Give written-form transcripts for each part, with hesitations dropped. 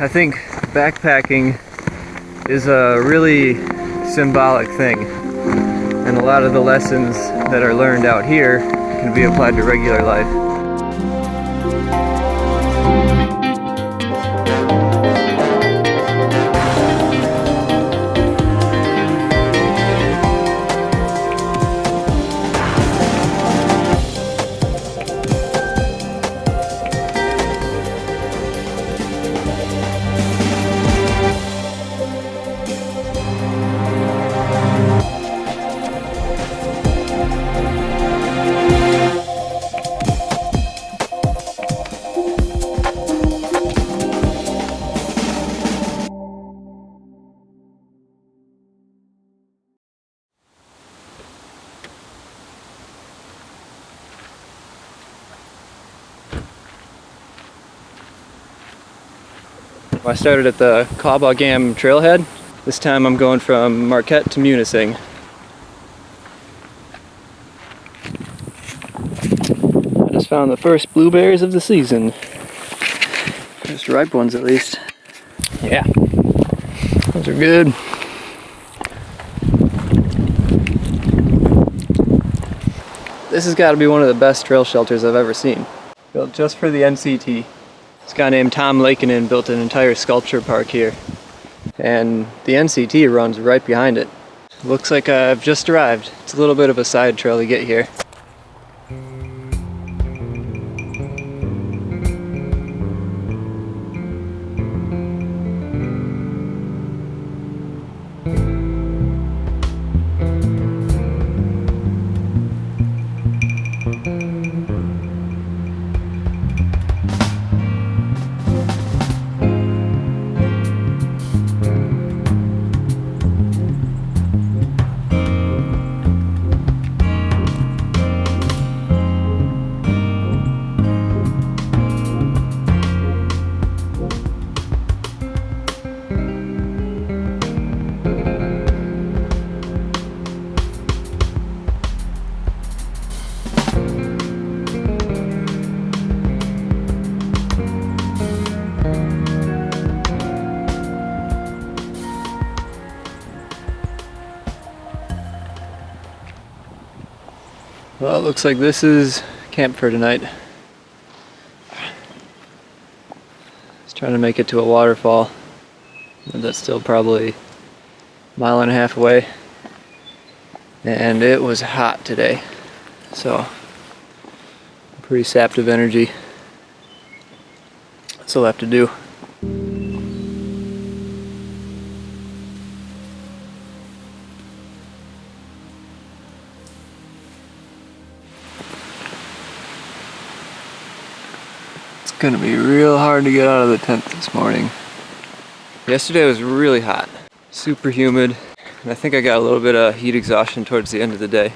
I think backpacking is a really symbolic thing, and a lot of the lessons that are learned out here can be applied to regular life. I started at the Cobogam trailhead. This time I'm going from Marquette to Munising. I just found the first blueberries of the season. First ripe ones at least. Yeah, those are good. This has got to be one of the best trail shelters I've ever seen. Built just for the NCT. This guy named Tom Lakeinen built an entire sculpture park here, and the NCT runs right behind it. Looks like I've just arrived. It's a little bit of a side trail to get here. Well, it looks like this is camp for tonight. Just trying to make it to a waterfall. That's still probably a mile and a half away. And it was hot today, so pretty sapped of energy. Still have to do. It's gonna be real hard to get out of the tent this morning. Yesterday was really hot, super humid, and I think I got a little bit of heat exhaustion towards the end of the day.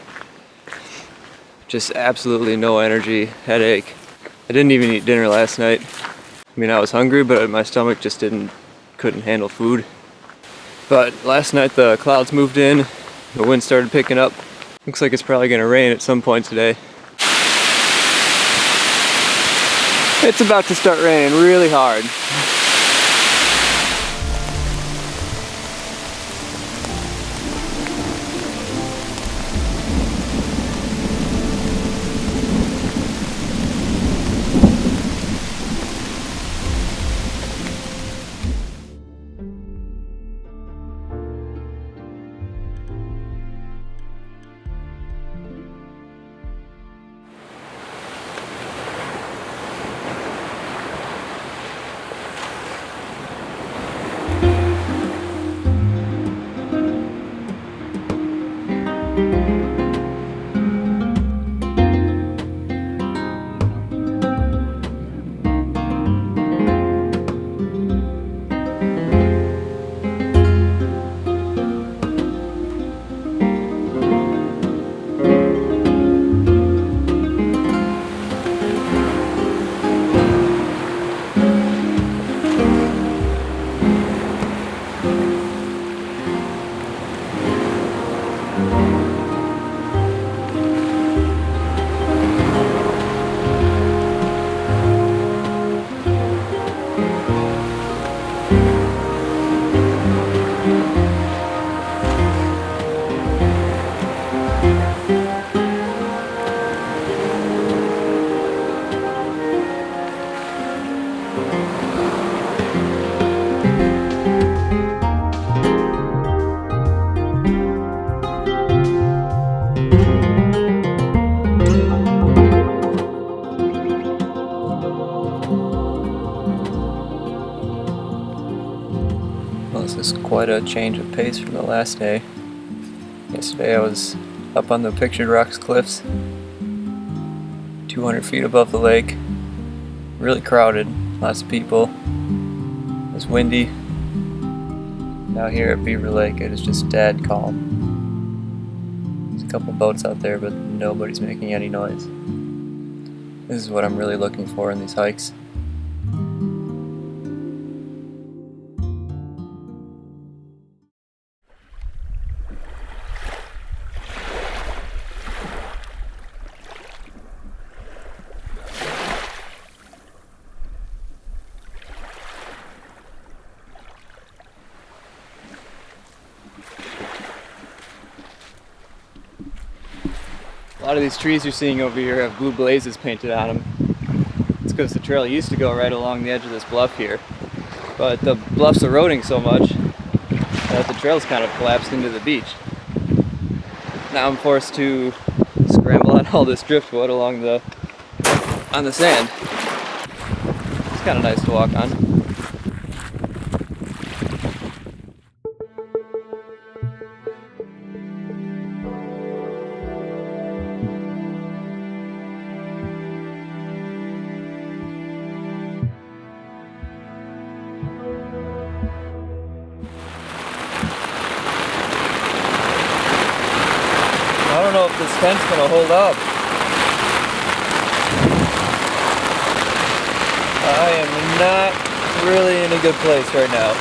Just absolutely no energy, headache. I didn't even eat dinner last night. I mean, I was hungry, but my stomach just couldn't handle food. But last night the clouds moved in, the wind started picking up. Looks like it's probably gonna rain at some point today. It's about to start raining really hard. Well, this is quite a change of pace from the last day. Yesterday I was up on the Pictured Rocks cliffs, 200 feet above the lake, really crowded, lots of people, it was windy. Now here at Beaver Lake it is just dead calm. There's a couple boats out there but nobody's making any noise. This is what I'm really looking for in these hikes. A lot of these trees you're seeing over here have blue blazes painted on them. It's because the trail used to go right along the edge of this bluff here. But the bluff's eroding so much that the trail's kind of collapsed into the beach. Now I'm forced to scramble on all this driftwood on the sand. It's kind of nice to walk on. I don't know if this tent's gonna hold up. I am not really in a good place right now.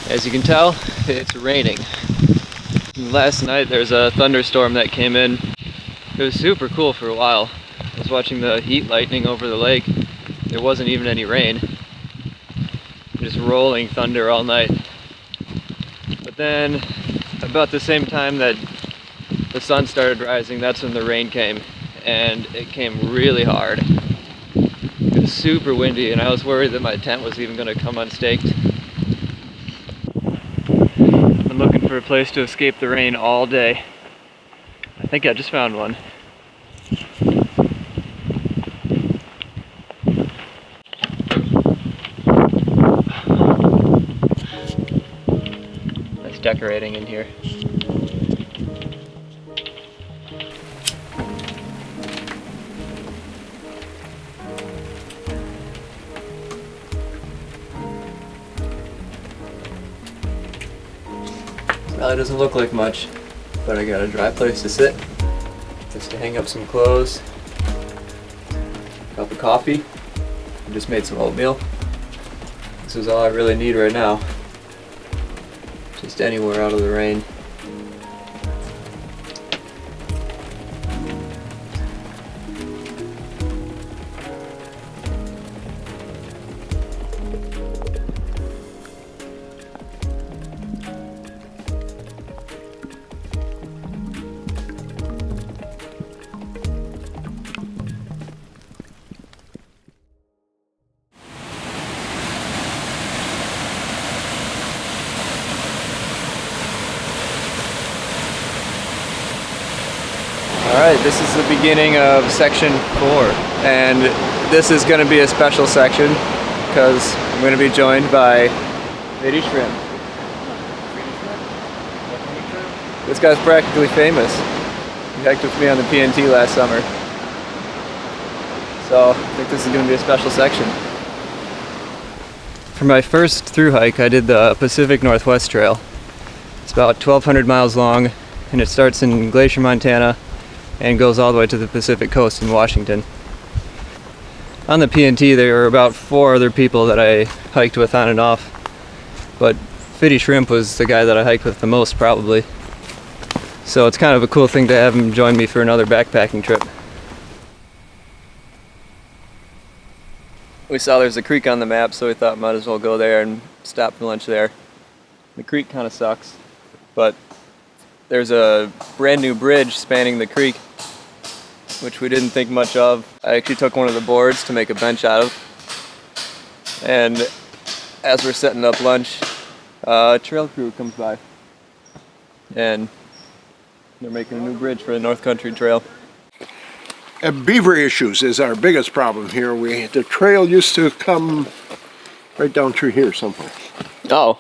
As you can tell, it's raining. Last night there's a thunderstorm that came in. It was super cool for a while. I was watching the heat lightning over the lake. There wasn't even any rain. Just rolling thunder all night. But then, about the same time that the sun started rising, that's when the rain came. And it came really hard. It was super windy and I was worried that my tent was even going to come unstaked. I'm looking for a place to escape the rain all day. I think I just found one. Nice decorating in here. Well, it doesn't look like much, but I got a dry place to sit, just to hang up some clothes, a cup of coffee, I just made some oatmeal. This is all I really need right now, just anywhere out of the rain. Alright, this is the beginning of section 4, and this is going to be a special section because I'm going to be joined by Shrimp. This guy's practically famous. He hiked with me on the PNT last summer. So I think this is going to be a special section. For my first through hike, I did the Pacific Northwest Trail. It's about 1,200 miles long, and it starts in Glacier, Montana, and goes all the way to the Pacific coast in Washington. On the PNT, there were about 4 other people that I hiked with on and off, but Fitty Shrimp was the guy that I hiked with the most, probably. So it's kind of a cool thing to have him join me for another backpacking trip. We saw there's a creek on the map, so we thought might as well go there and stop for lunch there. The creek kind of sucks, but there's a brand new bridge spanning the creek, which we didn't think much of. I actually took one of the boards to make a bench out of. And as we're setting up lunch, a trail crew comes by. And they're making a new bridge for the North Country Trail. Beaver issues is our biggest problem here. The trail used to come right down through here someplace. Oh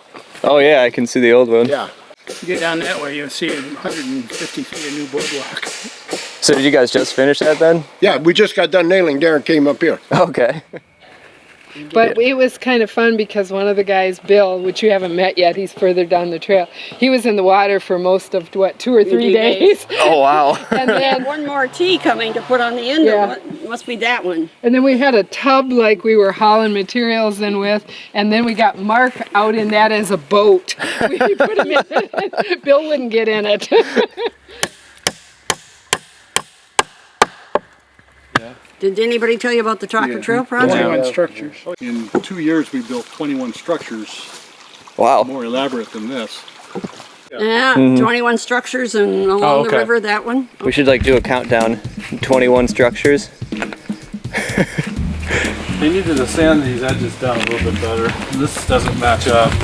yeah, I can see the old one. Yeah. If you get down that way, you'll see 150 feet of new boardwalk. So did you guys just finish that then? Yeah, we just got done nailing. Darren came up here. Okay. But it was kind of fun because one of the guys, Bill, which you haven't met yet, he's further down the trail. He was in the water for most of, 2 or 3 days. Oh, wow. And then one more tee coming to put on the end of it. Must be that one. And then we had a tub like we were hauling materials in with, and then we got Mark out in that as a boat. We put him in it. Bill wouldn't get in it. Did anybody tell you about the Chocolate Trail project? 21 structures. In 2 years, we built 21 structures. Wow. More elaborate than this. Yeah, 21 structures and along the river, that one. We should like do a countdown. 21 structures. They needed to sand these edges down a little bit better. This doesn't match up.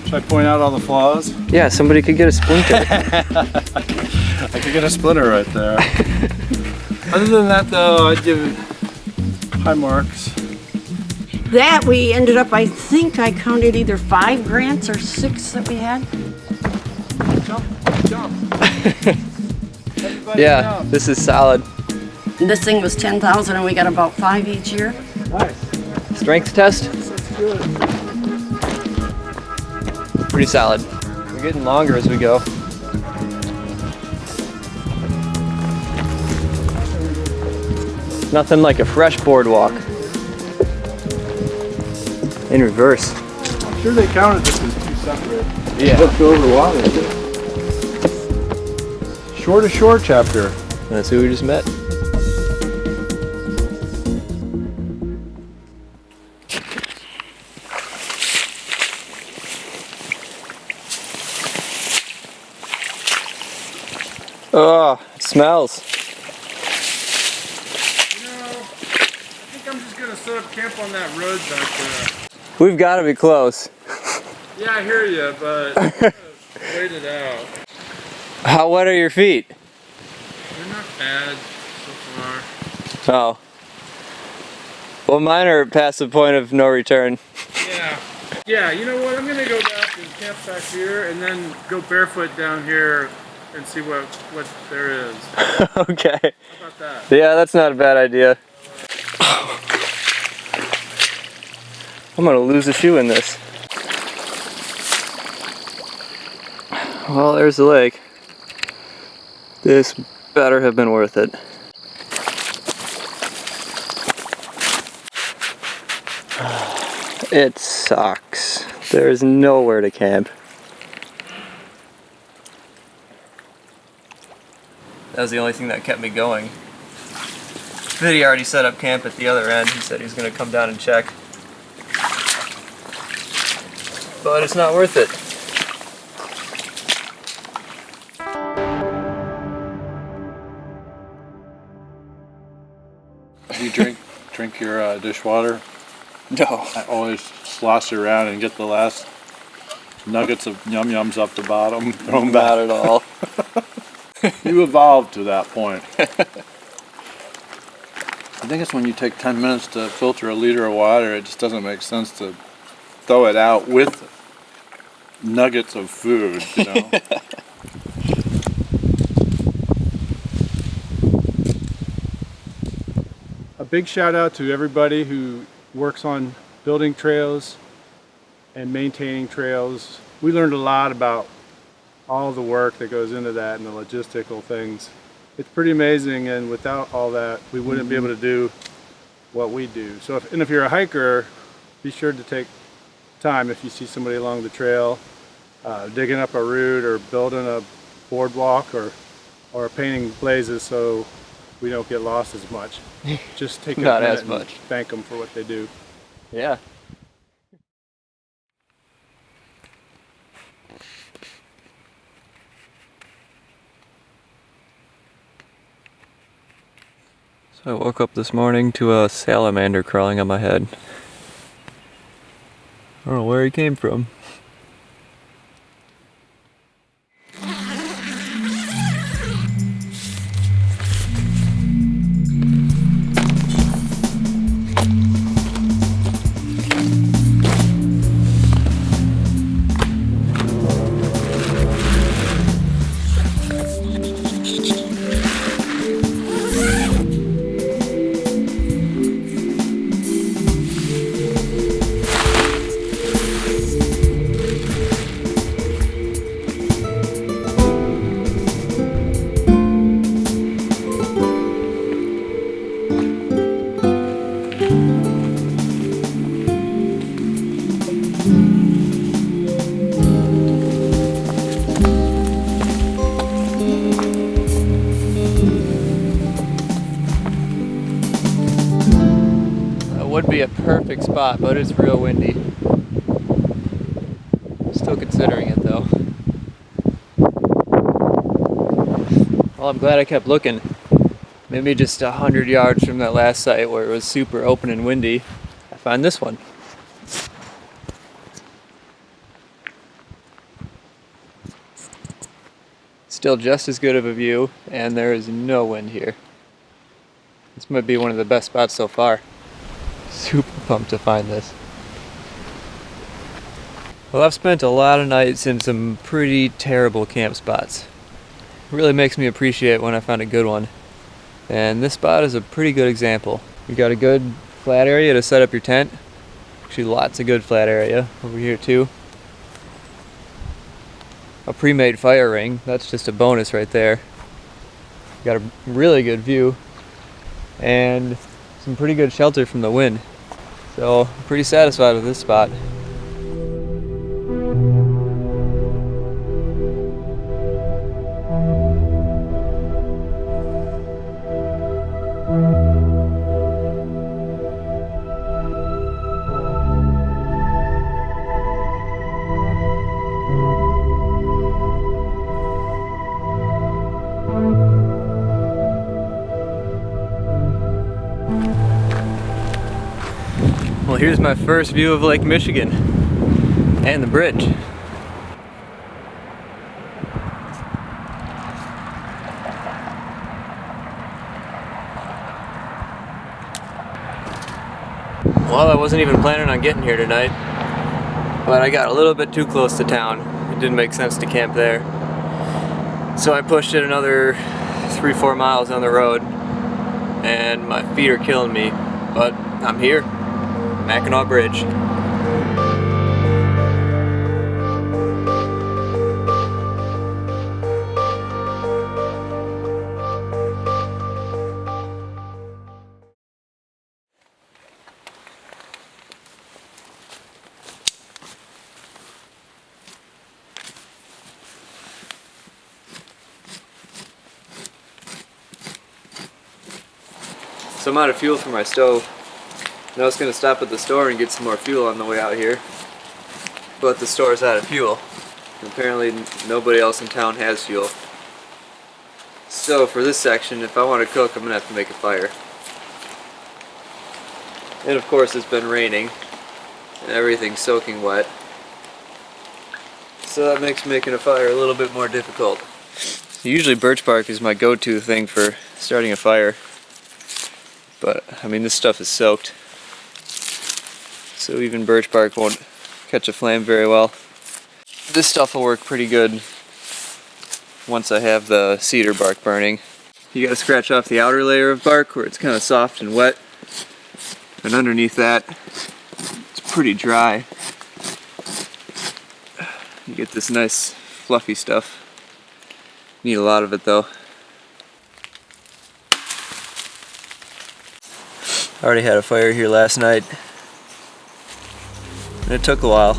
Should I point out all the flaws? Yeah, somebody could get a splinter. I could get a splinter right there. Other than that though, I'd give it high marks. That we ended up, I think I counted either 5 grants or 6 that we had. Jump. Yeah, this is solid. And this thing was 10,000 and we got about 5 each year. Nice. Strength test? Pretty solid. We're getting longer as we go. Nothing like a fresh boardwalk. In reverse. I'm sure they counted this as 2 separate. Yeah. Looked over water. Shore to shore chapter. That's who we just met. Oh, it smells. I'm just gonna set up camp on that road back there. We've got to be close. Yeah, I hear you, but wait it out. How wet are your feet? They're not bad so far. Oh. Well, mine are past the point of no return. Yeah, you know what? I'm gonna go back and camp back here and then go barefoot down here and see what there is. Okay. How about that? Yeah, that's not a bad idea. I'm gonna lose a shoe in this. Well, there's the lake. This better have been worth it. It sucks. There's nowhere to camp. That was the only thing that kept me going. Vinny already set up camp at the other end. He said he was going to come down and check. But it's not worth it. Do you drink your dishwater? No. I always slosh it around and get the last nuggets of yum-yums off the bottom. Throw them Not back. at all. You evolved to that point. I think it's when you take 10 minutes to filter a liter of water, it just doesn't make sense to throw it out with nuggets of food, you know? big shout out to everybody who works on building trails and maintaining trails. We learned a lot about all the work that goes into that and the logistical things. It's pretty amazing, and without all that, we wouldn't be able to do what we do. So if you're a hiker, be sure to take time if you see somebody along the trail digging up a route or building a boardwalk or painting blazes, so we don't get lost as much. Just take a Not minute as much. and thank them for what they do. Yeah. So I woke up this morning to a salamander crawling on my head. I don't know where he came from. Would be a perfect spot, but it's real windy. Still considering it though. Well, I'm glad I kept looking. Maybe just 100 yards from that last site where it was super open and windy, I found this one. Still just as good of a view, and there is no wind here. This might be one of the best spots so far. Super pumped to find this. Well, I've spent a lot of nights in some pretty terrible camp spots. It really makes me appreciate when I find a good one. And this spot is a pretty good example. You got a good flat area to set up your tent. Actually, lots of good flat area over here too. A pre-made fire ring, that's just a bonus right there. Got a really good view. And some pretty good shelter from the wind. So I'm pretty satisfied with this spot. Well, here's my first view of Lake Michigan and the bridge. Well, I wasn't even planning on getting here tonight, but I got a little bit too close to town. It didn't make sense to camp there. So I pushed it another 3-4 miles on the road, and my feet are killing me, but I'm here. Mackinac Bridge. So I'm out of fuel for my stove. And I was going to stop at the store and get some more fuel on the way out here, but the store's out of fuel. And apparently nobody else in town has fuel. So for this section, if I want to cook, I'm going to have to make a fire. And of course it's been raining and everything's soaking wet. So that makes making a fire a little bit more difficult. Usually birch bark is my go-to thing for starting a fire. But I mean, this stuff is soaked. So even birch bark won't catch a flame very well. This stuff will work pretty good once I have the cedar bark burning. You gotta scratch off the outer layer of bark where it's kind of soft and wet, And underneath that, it's pretty dry. You get this nice fluffy stuff. Need a lot of it though. I already had a fire here last night, and it took a while.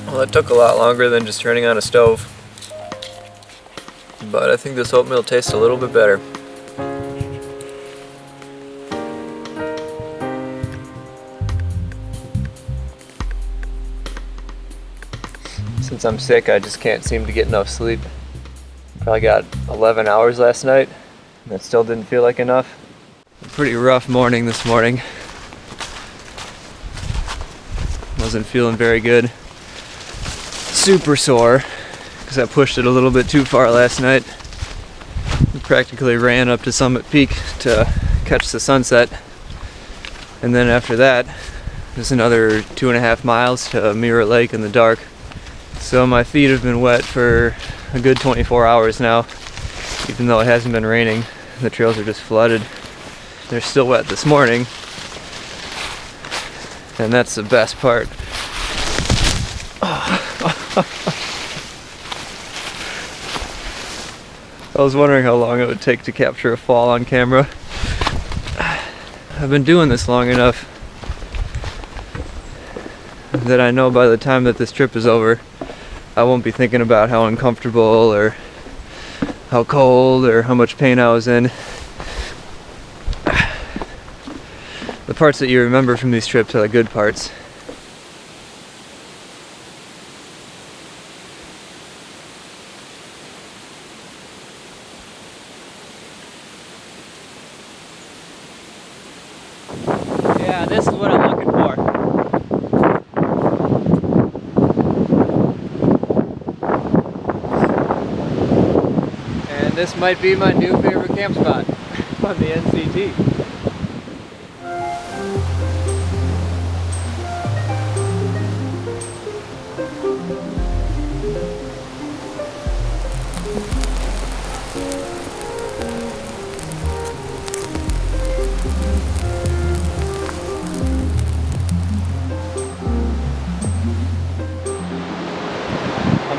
Well, it took a lot longer than just turning on a stove, but I think this oatmeal tastes a little bit better. Since I'm sick, I just can't seem to get enough sleep. Probably got 11 hours last night, and that still didn't feel like enough. A pretty rough morning this morning. Wasn't feeling very good. Super sore because I pushed it a little bit too far last night. We practically ran up to Summit Peak to catch the sunset, and then after that there's another 2.5 miles to Mirror Lake in the dark. So my feet have been wet for a good 24 hours now, even though it hasn't been raining. The trails are just flooded. They're still wet this morning, and that's the best part. I was wondering how long it would take to capture a fall on camera. I've been doing this long enough that I know by the time that this trip is over, I won't be thinking about how uncomfortable or how cold or how much pain I was in. The parts that you remember from these trips are the good parts. Yeah, this is what I'm looking for. And this might be my new favorite camp spot on the NCT.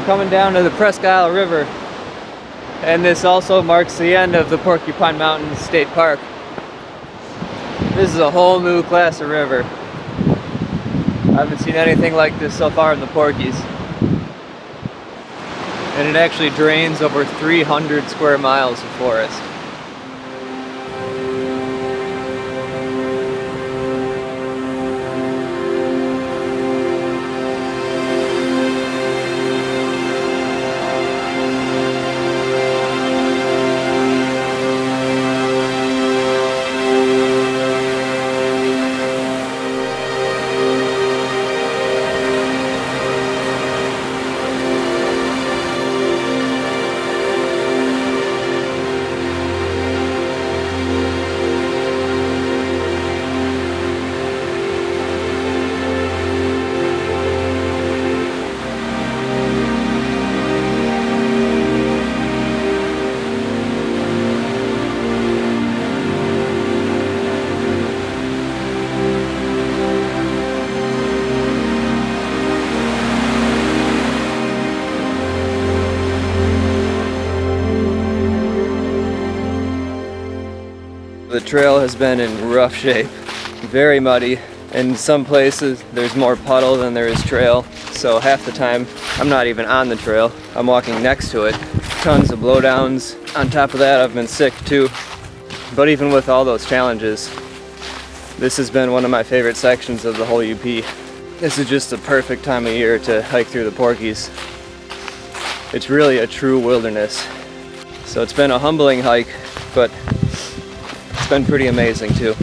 Coming down to the Presque Isle River, and this also marks the end of the Porcupine Mountains State Park. This is a whole new class of river. I haven't seen anything like this so far in the Porkies. And it actually drains over 300 square miles of forest. The trail has been in rough shape, very muddy. In some places there's more puddle than there is trail, so half the time I'm not even on the trail, I'm walking next to it. Tons of blowdowns. On top of that, I've been sick too. But even with all those challenges, this has been one of my favorite sections of the whole UP. This is just the perfect time of year to hike through the Porkies. It's really a true wilderness. So it's been a humbling hike, but it's been pretty amazing too.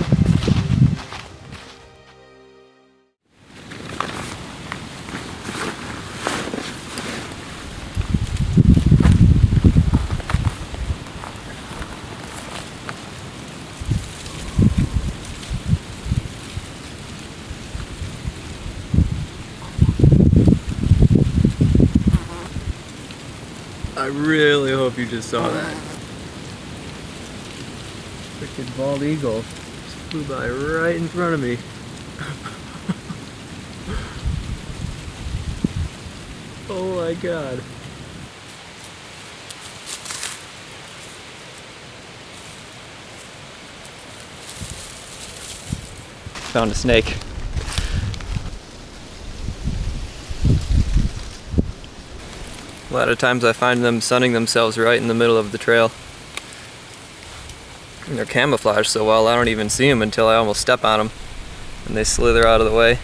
really hope you just saw that. Freaking bald eagle just flew by right in front of me. Oh my god. Found a snake. A lot of times I find them sunning themselves right in the middle of the trail. And they're camouflaged so well I don't even see them until I almost step on them. And they slither out of the way.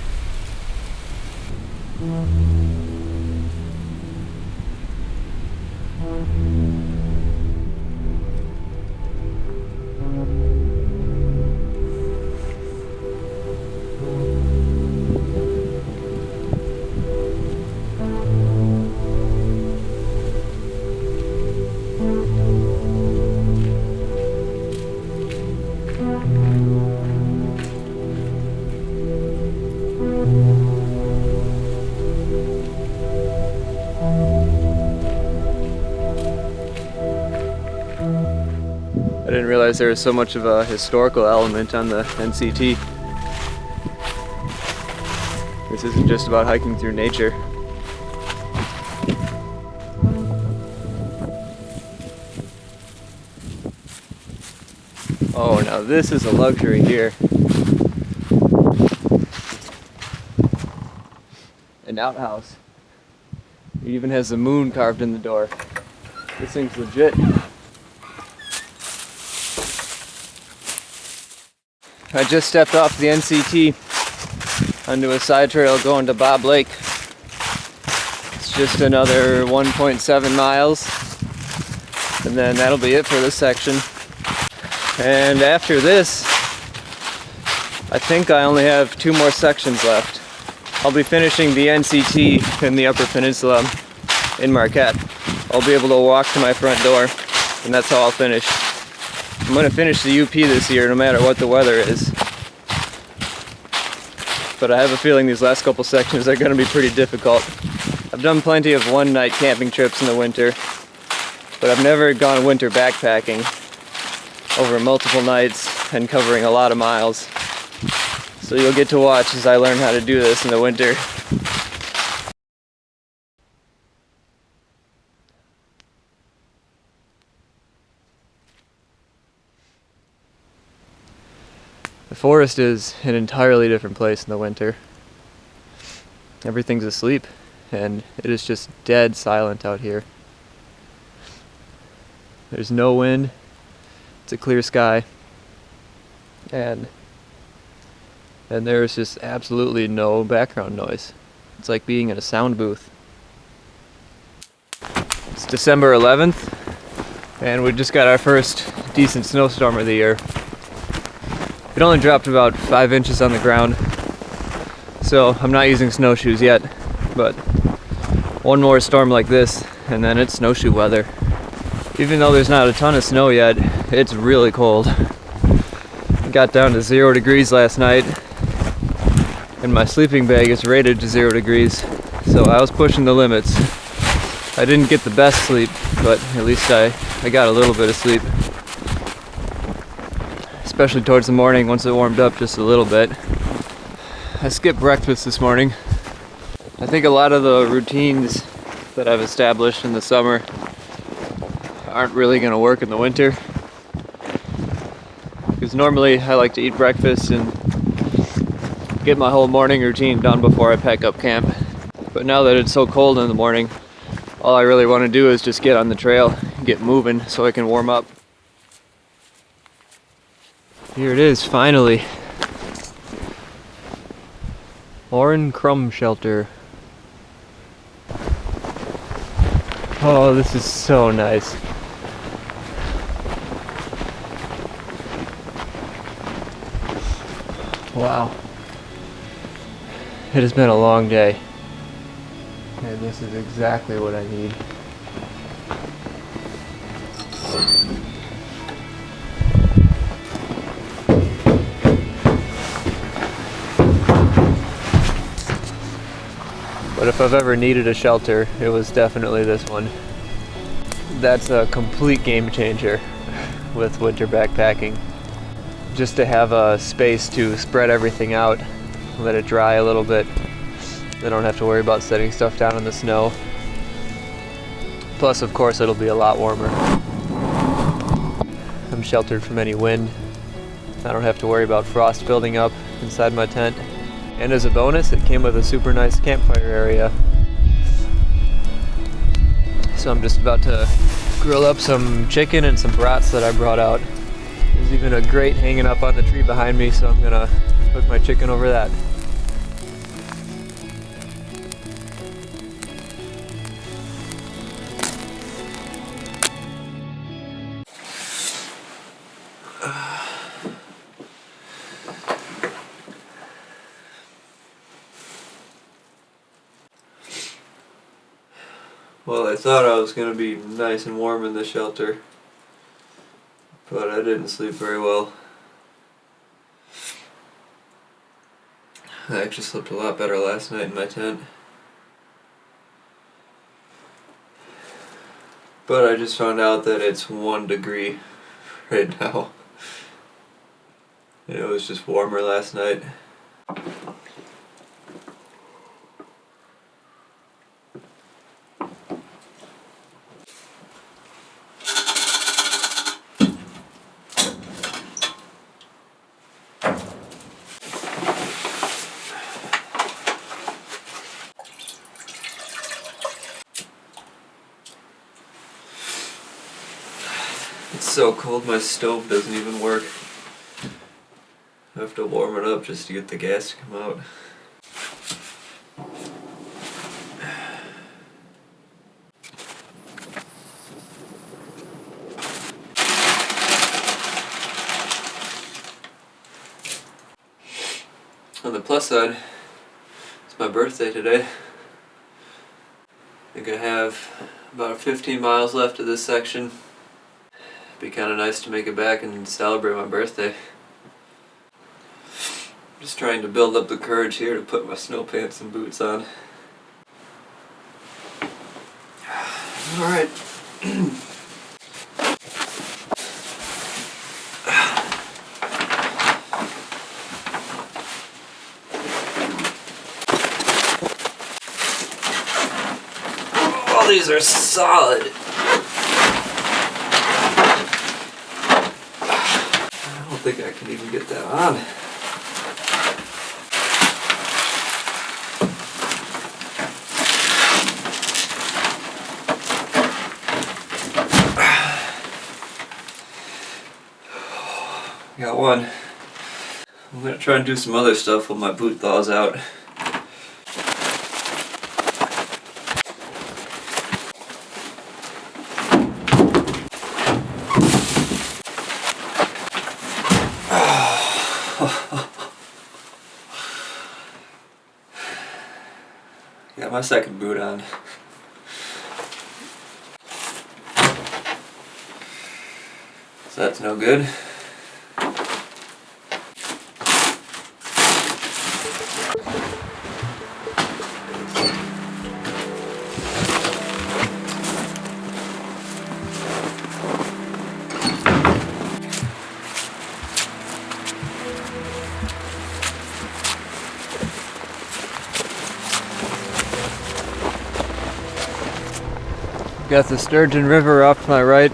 I didn't realize there was so much of a historical element on the NCT. This isn't just about hiking through nature. Oh, now this is a luxury here. An outhouse. It even has the moon carved in the door. This thing's legit. I just stepped off the NCT onto a side trail going to Bob Lake. It's just another 1.7 miles, and then that'll be it for this section. And after this, I think I only have 2 more sections left. I'll be finishing the NCT in the Upper Peninsula in Marquette. I'll be able to walk to my front door, and that's how I'll finish. I'm going to finish the UP this year no matter what the weather is. But I have a feeling these last couple sections are going to be pretty difficult. I've done plenty of one-night camping trips in the winter, but I've never gone winter backpacking over multiple nights and covering a lot of miles. So you'll get to watch as I learn how to do this in the winter. The forest is an entirely different place in the winter. Everything's asleep, and it is just dead silent out here. There's no wind, it's a clear sky, and there's just absolutely no background noise. It's like being in a sound booth. It's December 11th, and we just got our first decent snowstorm of the year. It only dropped about 5 inches on the ground, so I'm not using snowshoes yet, but one more storm like this and then it's snowshoe weather. Even though there's not a ton of snow yet, it's really cold. It got down to 0 degrees last night, and my sleeping bag is rated to 0 degrees, so I was pushing the limits. I didn't get the best sleep, but at least I got a little bit of sleep. Especially towards the morning once it warmed up just a little bit. I skipped breakfast this morning. I think a lot of the routines that I've established in the summer aren't really going to work in the winter. Because normally I like to eat breakfast and get my whole morning routine done before I pack up camp. But now that it's so cold in the morning, all I really want to do is just get on the trail and get moving so I can warm up. Here it is, finally. Oran Crumb Shelter. Oh, this is so nice. Wow. It has been a long day, and this is exactly what I need. But if I've ever needed a shelter, it was definitely this one. that's a complete game changer with winter backpacking. Just to have a space to spread everything out, let it dry a little bit. I don't have to worry about setting stuff down in the snow. Plus, of course, it'll be a lot warmer. I'm sheltered from any wind. I don't have to worry about frost building up inside my tent. And as a bonus, it came with a super nice campfire area. So I'm just about to grill up some chicken and some brats that I brought out. There's even a grate hanging up on the tree behind me, so I'm gonna cook my chicken over that. Well, I thought I was going to be nice and warm in the shelter, but I didn't sleep very well. I actually slept a lot better last night in my tent. But I just found out that it's 1 degree right now. And it was just warmer last night. It's so cold my stove doesn't even work. I have to warm it up just to get the gas to come out. On the plus side, it's my birthday today. I think I have about 15 miles left of this section. Be kind of nice to make it back and celebrate my birthday. Just trying to build up the courage here to put my snow pants and boots on. Alright. Oh, these are solid. I don't think I can even get that on. Got one. I'm gonna try and do some other stuff when my boot thaws out. Got my second boot on. So that's no good. Got the Sturgeon River off to my right,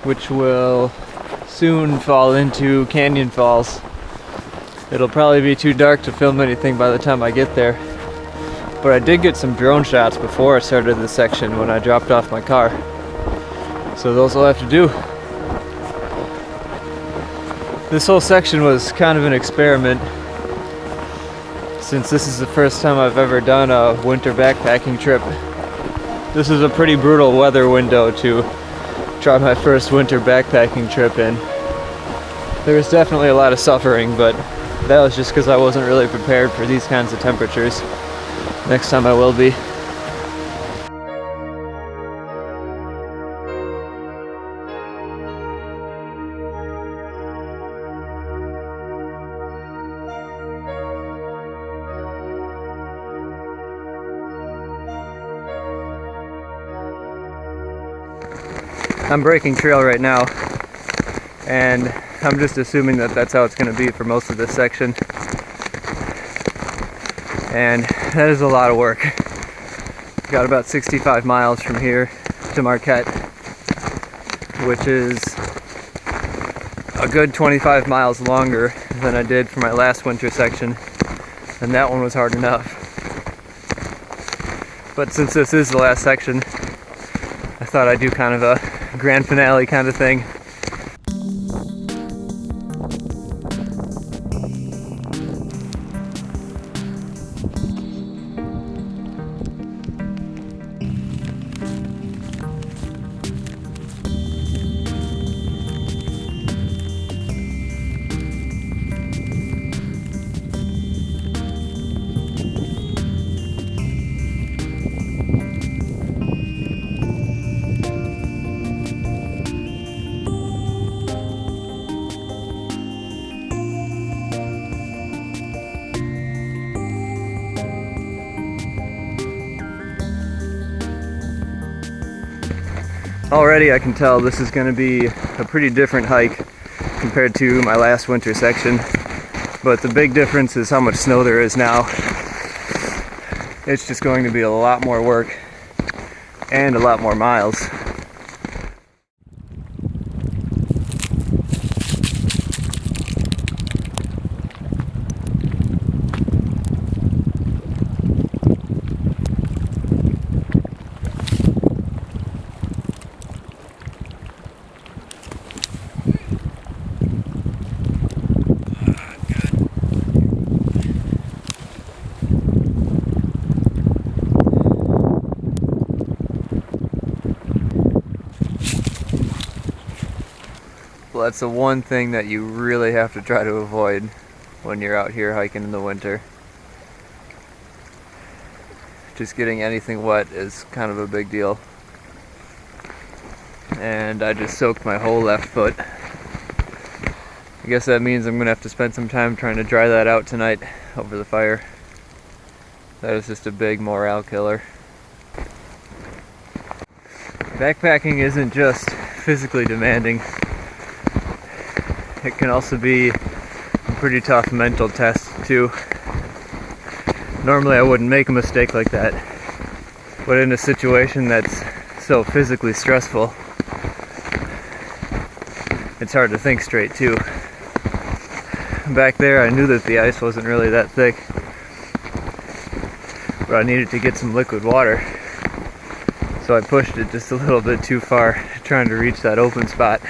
which will soon fall into Canyon Falls. It'll probably be too dark to film anything by the time I get there, but I did get some drone shots before I started this section when I dropped off my car, so those will have to do. This whole section was kind of an experiment, since this is the first time I've ever done a winter backpacking trip. This is a pretty brutal weather window to try my first winter backpacking trip in. There was definitely a lot of suffering, but that was just because I wasn't really prepared for these kinds of temperatures. Next time I will be. I'm breaking trail right now, and I'm just assuming that that's how it's going to be for most of this section. And that is a lot of work. Got about 65 miles from here to Marquette, which is a good 25 miles longer than I did for my last winter section, and that one was hard enough. But since this is the last section, I thought I'd do kind of a grand finale kind of thing. Already I can tell this is going to be a pretty different hike compared to my last winter section, but the big difference is how much snow there is now. It's just going to be a lot more work and a lot more miles. Well, that's the one thing that you really have to try to avoid when you're out here hiking in the winter. Just getting anything wet is kind of a big deal. And I just soaked my whole left foot. I guess that means I'm gonna have to spend some time trying to dry that out tonight over the fire. That is just a big morale killer. Backpacking isn't just physically demanding. It can also be a pretty tough mental test too. Normally I wouldn't make a mistake like that, but in a situation that's so physically stressful, it's hard to think straight too. Back there I knew that the ice wasn't really that thick, but I needed to get some liquid water, so I pushed it just a little bit too far, trying to reach that open spot.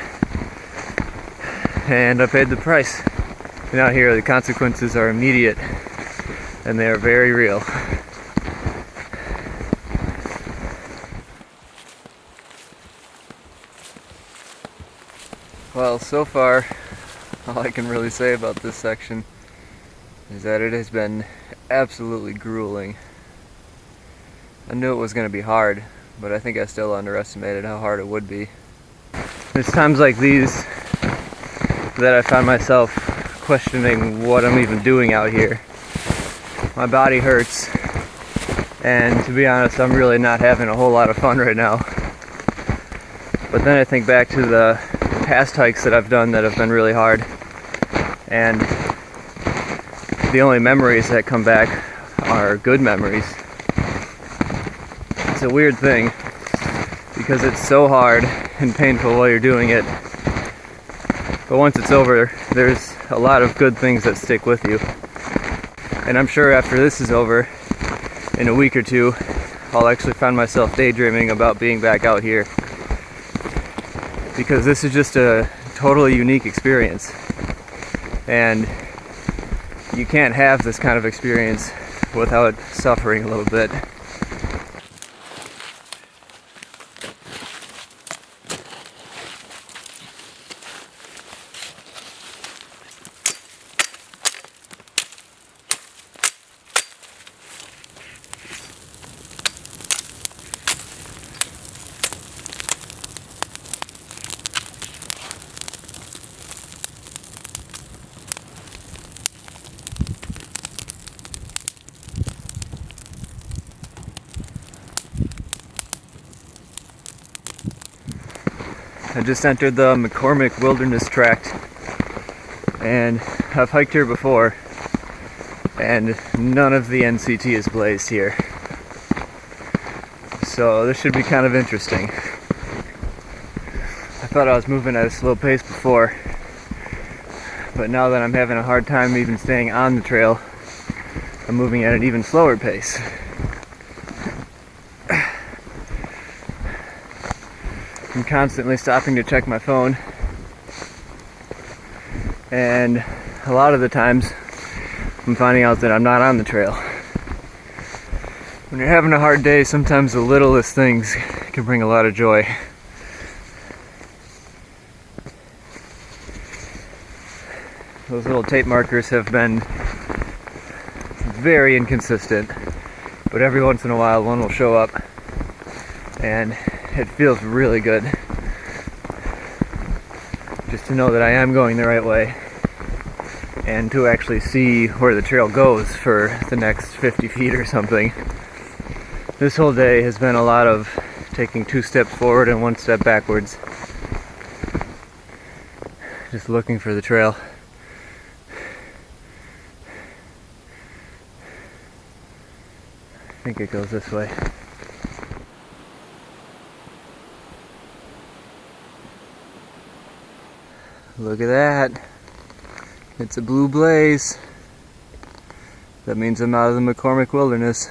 And I paid the price. And out here the consequences are immediate and they are very real. Well, so far all I can really say about this section is that it has been absolutely grueling. I knew it was going to be hard, but I think I still underestimated how hard it would be. It's times like these that I found myself questioning what I'm even doing out here. My body hurts, and to be honest, I'm really not having a whole lot of fun right now. But then I think back to the past hikes that I've done that have been really hard, and the only memories that come back are good memories. It's a weird thing, because it's so hard and painful while you're doing it. But once it's over, there's a lot of good things that stick with you. And I'm sure after this is over, in a week or two, I'll actually find myself daydreaming about being back out here. Because this is just a totally unique experience. And you can't have this kind of experience without suffering a little bit. just entered the McCormick Wilderness Tract, and I've hiked here before, and none of the NCT is blazed here. So this should be kind of interesting. I thought I was moving at a slow pace before, but now that I'm having a hard time even staying on the trail, I'm moving at an even slower pace. I'm constantly stopping to check my phone, and a lot of the times I'm finding out that I'm not on the trail. When you're having a hard day, sometimes the littlest things can bring a lot of joy. Those little tape markers have been very inconsistent, but every once in a while one will show up, and it feels really good just to know that I am going the right way and to actually see where the trail goes for the next 50 feet or something. This whole day has been a lot of taking 2 steps forward and 1 step backwards, just looking for the trail. I think it goes this way. Look at that. It's a blue blaze. That means I'm out of the McCormick Wilderness.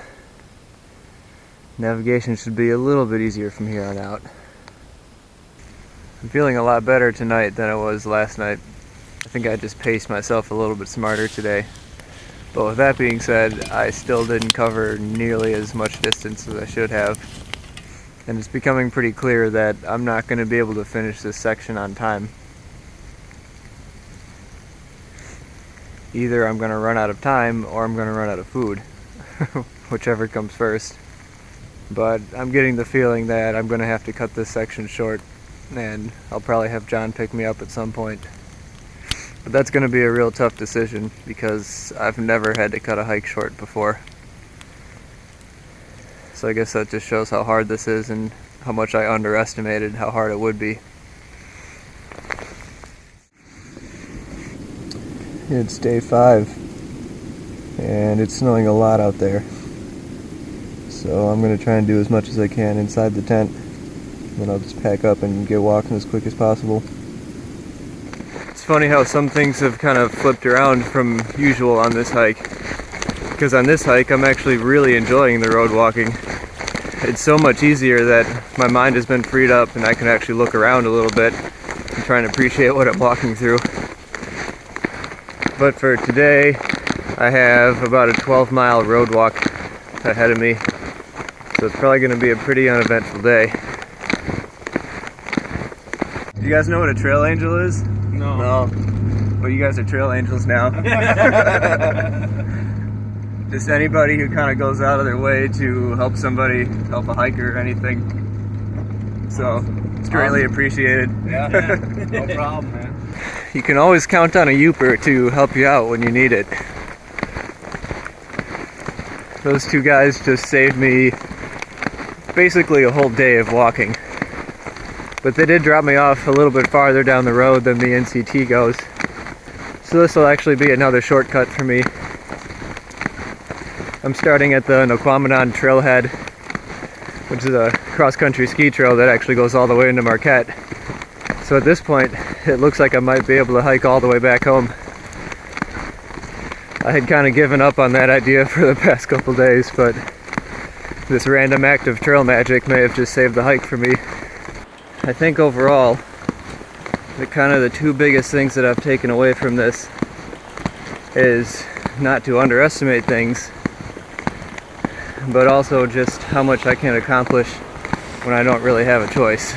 Navigation should be a little bit easier from here on out. I'm feeling a lot better tonight than I was last night. I think I just paced myself a little bit smarter today. But with that being said, I still didn't cover nearly as much distance as I should have. And it's becoming pretty clear that I'm not going to be able to finish this section on time. Either I'm going to run out of time or I'm going to run out of food, whichever comes first. But I'm getting the feeling that I'm going to have to cut this section short, and I'll probably have John pick me up at some point. But that's going to be a real tough decision because I've never had to cut a hike short before. So I guess that just shows how hard this is and how much I underestimated how hard it would be. It's day 5 and it's snowing a lot out there, so I'm going to try and do as much as I can inside the tent, then I'll just pack up and get walking as quick as possible. It's funny how some things have kind of flipped around from usual on this hike, because on this hike I'm actually really enjoying the road walking. It's so much easier that my mind has been freed up and I can actually look around a little bit and try and appreciate what I'm walking through. But for today, I have about a 12-mile road walk ahead of me, so it's probably going to be a pretty uneventful day. Do you guys know what a trail angel is? No. Well, you guys are trail angels now. Just anybody who kind of goes out of their way to help somebody, help a hiker or anything. So, it's greatly appreciated. Yeah, no problem, man. You can always count on a Yooper to help you out when you need it. Those 2 guys just saved me basically a whole day of walking. But they did drop me off a little bit farther down the road than the NCT goes. So this will actually be another shortcut for me. I'm starting at the Noquamanon Trailhead, which is a cross-country ski trail that actually goes all the way into Marquette. So at this point, it looks like I might be able to hike all the way back home. I had kind of given up on that idea for the past couple days, but this random act of trail magic may have just saved the hike for me. I think overall, the 2 biggest things that I've taken away from this is not to underestimate things, but also just how much I can accomplish when I don't really have a choice.